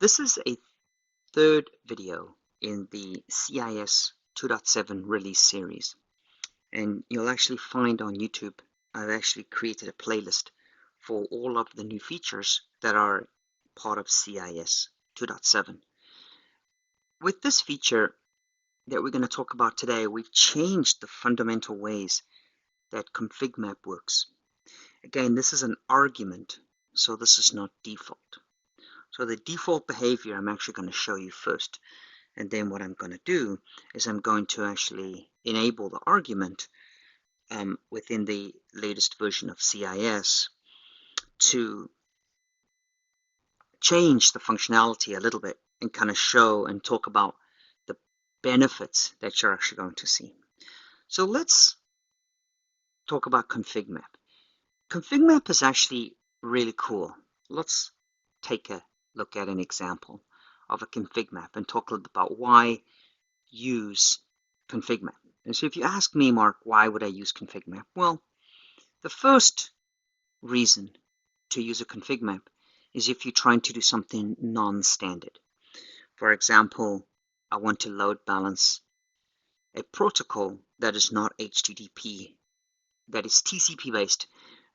This is a third video in the CIS 2.7 release series, and you'll actually find on YouTube I've actually created a playlist for all of the new features that are part of CIS 2.7. With this feature that we're going to talk about today, we've changed the fundamental ways that ConfigMap works. Again, this is an argument, so this is not default. So the default behavior I'm actually going to show you first, and then what I'm going to do is I'm going to actually enable the argument within the latest version of CIS to change the functionality a little bit and kind of show and talk about the benefits that you're actually going to see. So let's talk about ConfigMap. ConfigMap is actually really cool. Let's take a look at an example of a ConfigMap and talk a little bit about why use ConfigMap. And so if you ask me, Mark, why would I use ConfigMap? Well, the first reason to use a ConfigMap is if you're trying to do something non-standard. For example, I want to load balance a protocol that is not HTTP, that is TCP based,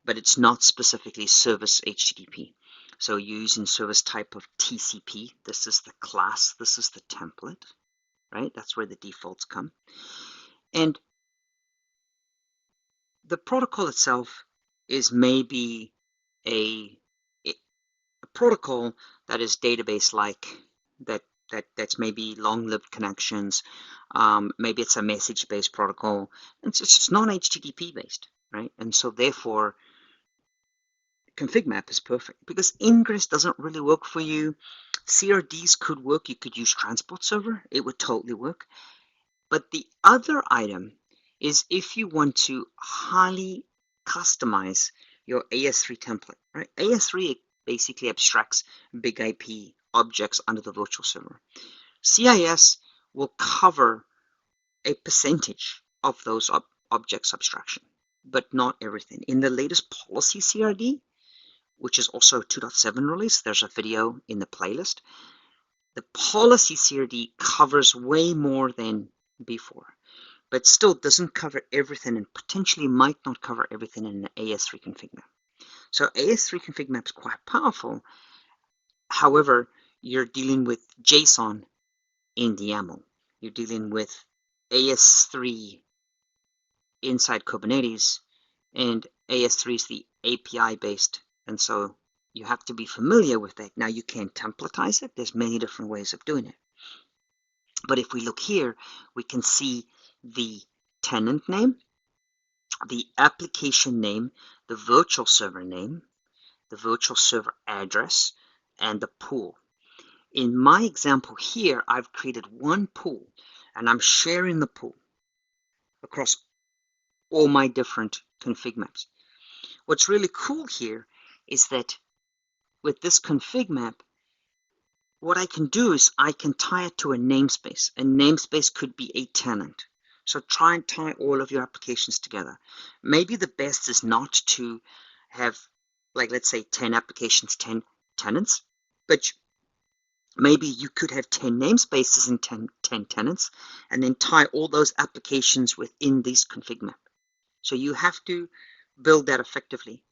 but it's not specifically service HTTP. So using service type of TCP, this is the class, this is the template, right? That's where the defaults come. And the protocol itself is maybe a protocol that is database-like, that's maybe long-lived connections. Maybe it's a message-based protocol. It's just non-HTTP based, right? And so therefore, ConfigMap is perfect because ingress doesn't really work for you. CRDs could work. You could use transport server. It would totally work. But the other item is if you want to highly customize your AS3 template, right? AS3 basically abstracts big IP objects under the virtual server. CIS will cover a percentage of those objects abstraction, but not everything. In the latest policy CRD, which is also a 2.7 release, there's a video in the playlist. The policy CRD covers way more than before, but still doesn't cover everything and potentially might not cover everything in an AS3 config map. So AS3 config map is quite powerful. However, you're dealing with JSON in the YAML. You're dealing with AS3 inside Kubernetes, and AS3 is the API based, and so you have to be familiar with that. Now you can templatize it. There's many different ways of doing it. But if we look here, we can see the tenant name, the application name, the virtual server name, the virtual server address, and the pool. In my example here, I've created one pool, and I'm sharing the pool across all my different config maps. What's really cool here is that with this config map, what I can do is I can tie it to a namespace. A namespace could be a tenant. So try and tie all of your applications together. Maybe the best is not to have, like, let's say 10 applications, 10 tenants, but maybe you could have 10 namespaces and 10 tenants, and then tie all those applications within this config map. So you have to build that effectively.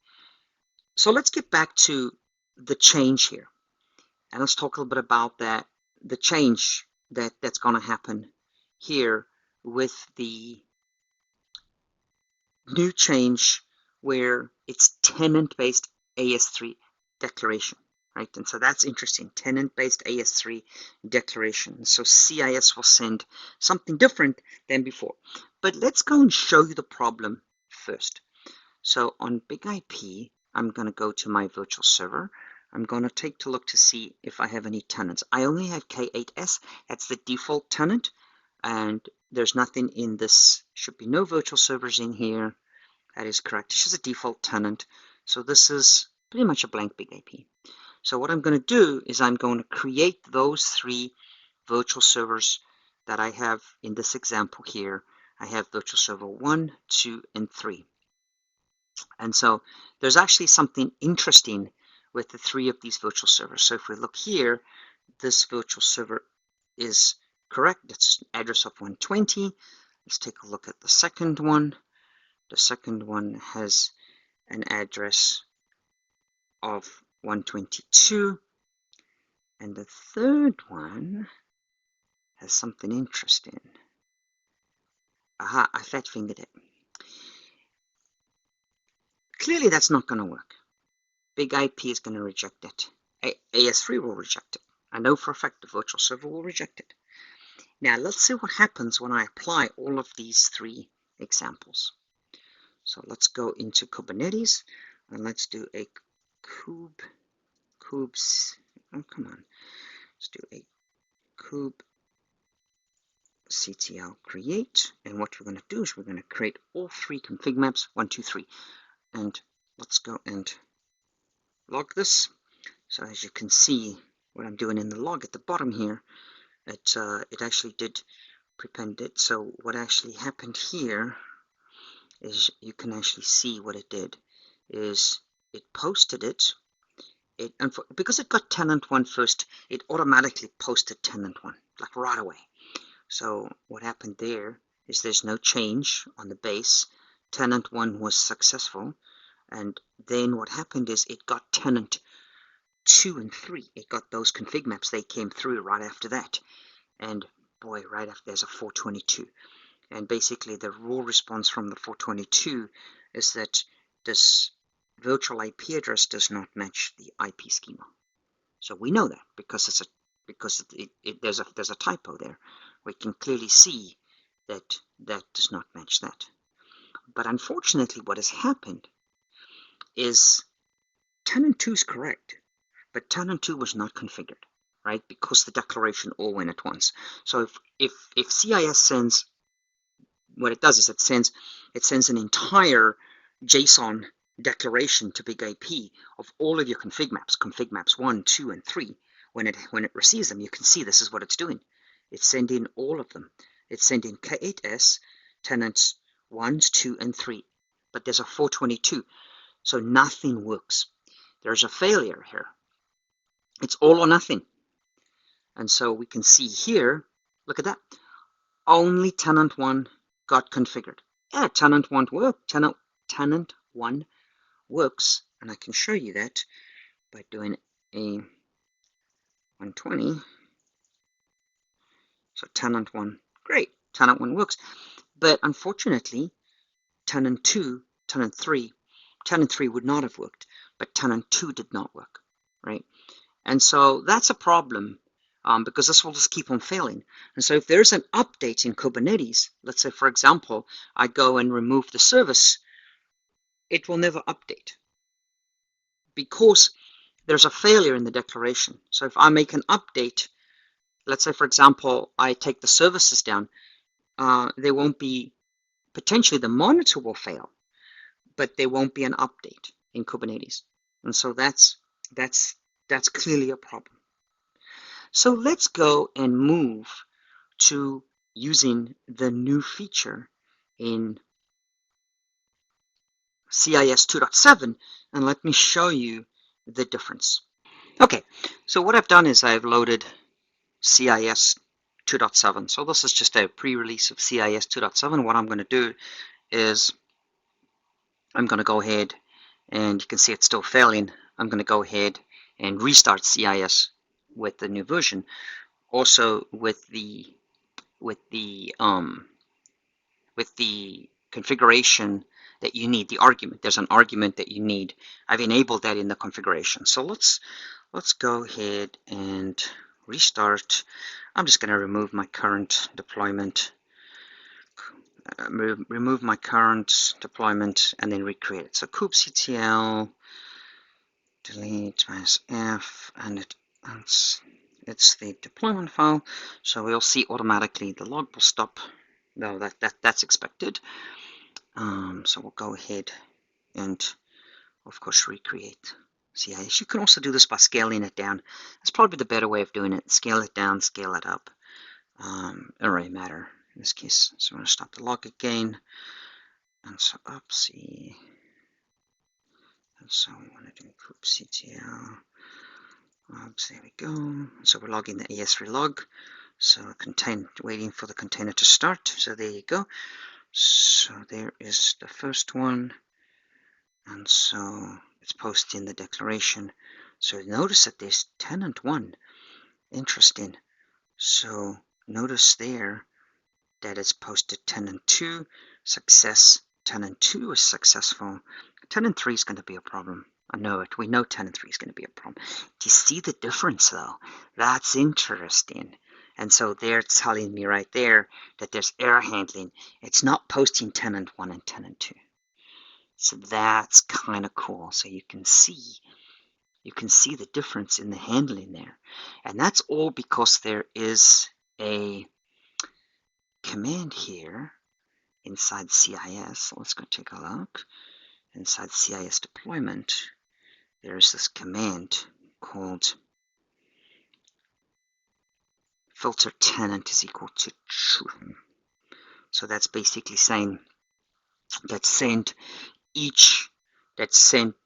So let's get back to the change here. And let's talk a little bit about that, the change that's going to happen here with the new change where it's tenant-based AS3 declaration, right? And so that's interesting, tenant-based AS3 declaration. So CIS will send something different than before. But let's go and show you the problem first. So on Big IP, I'm going to go to my virtual server. I'm going to take a look to see if I have any tenants. I only have K8S. That's the default tenant. And there's nothing in this. Should be no virtual servers in here. That is correct. It's just a default tenant. So this is pretty much a blank Big IP. So what I'm going to do is I'm going to create those 3 virtual servers that I have in this example here. I have virtual server 1, 2, and 3. And so there's actually something interesting with the 3 of these virtual servers. So if we look here, this virtual server is correct. It's address of 120. Let's take a look at the second one. The second one has an address of 122. And the third one has something interesting. Aha, I fat fingered it. Clearly that's not going to work. Big IP is going to reject it. AS3 will reject it. I know for a fact the virtual server will reject it. Now let's see what happens when I apply all of these three examples. So let's go into Kubernetes and let's do a kubectl. Oh, come on. Let's do a kubectl create. And what we're going to do is we're going to create all three config maps, 1, 2, 3. And let's go and log this. So as you can see, what I'm doing in the log at the bottom here, it actually did prepend it. So what actually happened here is you can actually see what it did is it posted it. Because it got tenant 1 first, it automatically posted tenant 1 like right away. So what happened there is there's no change on the base. Tenant 1 was successful, and then what happened is it got tenant 2 and 3. It got those config maps. They came through right after that, and boy, right after there's a 422. And basically the raw response from the 422 is that this virtual IP address does not match the IP schema. So we know that because there's a typo there. We can clearly see that that does not match that. But unfortunately, what has happened is tenant 2 is correct, but tenant 2 was not configured, right? Because the declaration all went at once. So if CIS sends, what it does is it sends an entire JSON declaration to big IP of all of your config maps 1, 2, and 3. When it receives them, you can see this is what it's doing. It's sending all of them. It's sending K8s, tenants 1, 2, and 3. But there's a 422, so nothing works. There's a failure here. It's all or nothing. And so we can see here, look at that. Only tenant 1 got configured. Yeah, tenant 1 worked. Tenant 1 works, and I can show you that by doing a 120. So tenant 1, great. Tenant 1 works. But unfortunately, tenant 2, tenant 3 would not have worked, but tenant 2 did not work, right? And so that's a problem because this will just keep on failing. And so if there's an update in Kubernetes, let's say, for example, I go and remove the service, it will never update because there's a failure in the declaration. So if I make an update, let's say, for example, I take the services down, there won't be, potentially the monitor will fail, but there won't be an update in Kubernetes. And so that's clearly a problem. So let's go and move to using the new feature in CIS 2.7, and let me show you the difference. Okay, so what I've done is I've loaded CIS 2.7. So this is just a pre-release of CIS 2.7. What I'm going to do is I'm going to go ahead, and you can see it's still failing. I'm going to go ahead and restart CIS with the new version. Also with the configuration that you need, the argument. There's an argument that you need. I've enabled that in the configuration. So let's go ahead and restart. I'm just going to remove my current deployment. Remove my current deployment and then recreate it. So kubectl delete -f, and it's the deployment file. So we'll see automatically the log will stop. No, that's expected. So we'll go ahead and, of course, recreate CIS. You can also do this by scaling it down. That's probably the better way of doing it. Scale it down, scale it up. It doesn't really matter in this case. So I'm going to stop the log again. And so up, see. And so we want to do kubectl. logs, there we go. So we're logging the AS3 log. So waiting for the container to start. So there you go. So there is the first one. And so it's posting the declaration. So notice that there's tenant 1. Interesting. So notice there that it's posted tenant 2, success. Tenant 2 is successful. Tenant 3 is going to be a problem. I know it. We know tenant 3 is going to be a problem. Do you see the difference, though? That's interesting. And so they're telling me right there that there's error handling. It's not posting tenant 1 and tenant 2. So that's kind of cool. So you can see the difference in the handling there. And that's all because there is a command here inside CIS. So let's go take a look. Inside CIS deployment, there's this command called filter tenant is equal to true. So that's basically saying that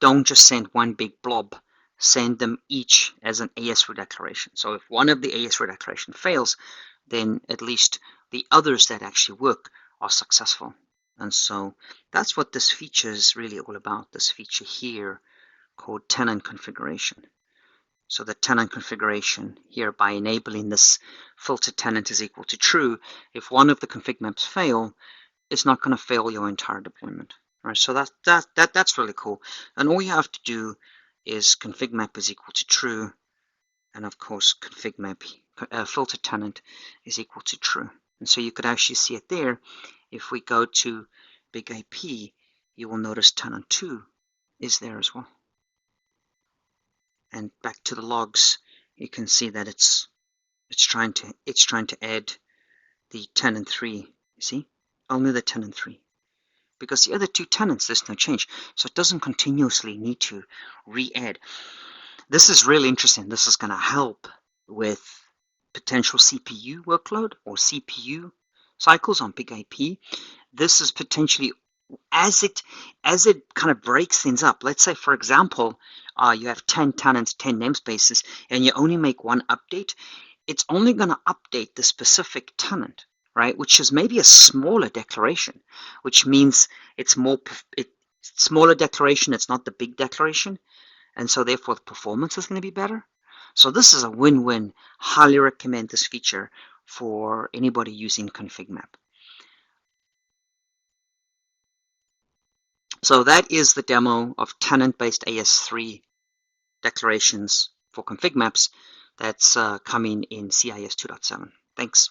don't just send one big blob, send them each as an AS3 declaration. So if one of the AS3 declaration fails, then at least the others that actually work are successful. And so that's what this feature is really all about, this feature here called tenant configuration. So the tenant configuration here, by enabling this filter tenant is equal to true, if one of the config maps fail, it's not going to fail your entire deployment. Right? So that's really cool. And all you have to do is config map is equal to true, and of course config map filter tenant is equal to true. And so you could actually see it there. If we go to big IP, you will notice tenant 2 is there as well. And back to the logs, you can see that it's trying to add the tenant 3. You see, only the tenant 3, because the other 2 tenants there's no change, so it doesn't continuously need to re-add. This is really interesting. This is going to help with potential CPU workload or CPU cycles on big IP. This is potentially, as it kind of breaks things up. Let's say, for example, you have 10 tenants, 10 namespaces, and you only make one update. It's only going to update the specific tenant, right? Which is maybe a smaller declaration, which means it's smaller declaration. It's not the big declaration, and so therefore the performance is going to be better. So this is a win-win. Highly recommend this feature for anybody using ConfigMap. So that is the demo of tenant-based AS3 declarations for ConfigMaps that's coming in CIS 2.7. Thanks.